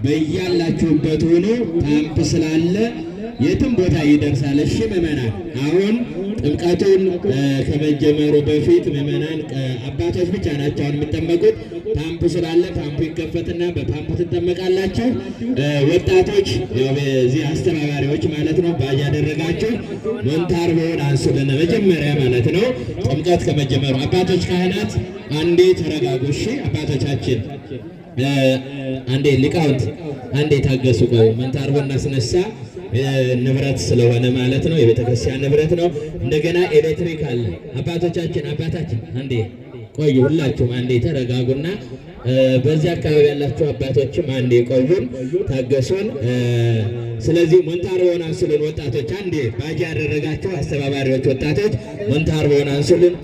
በያላችሁበት ሆኖ ፓምፕ ስላለ የትም ቦታ ይደርሳል። እሺ ምዕመናን፣ አሁን ጥምቀቱን ከመጀመሩ በፊት ምዕመናን አባቶች ብቻ ናቸው የሚጠመቁት። ፓምፕ ስላለ ፓምፑ ይከፈትና በፓምፑ ትጠመቃላችሁ። ወጣቶች እዚህ አስተባባሪዎች ማለት ነው ባጅ ያደረጋችሁ ሞንታርቦውን አንሱልን መጀመሪያ ማለት ነው። ጥምቀት ከመጀመሩ አባቶች ካህናት አንዴ ተረጋጉ። እሺ አባቶቻችን አንዴ ሊቃውንት አንዴ ታገሱ። ቆይ ሞንታርቦ እናስነሳ ንብረት ስለሆነ ማለት ነው። የቤተ ክርስቲያን ንብረት ነው። እንደገና ኤሌክትሪክ አለ። አባቶቻችን አንዴ ቆዩ። ሁላችሁም አንዴ ተረጋጉና በዚህ አካባቢ ያላችሁ አባቶችም አንዴ ቆዩን፣ ታገሱን። ስለዚህ ሞንታርቦውን አንሱልን ወጣቶች። አንዴ ባጅ ያደረጋችሁ አስተባባሪዎች ወጣቶች ሞንታርቦውን አንሱልን።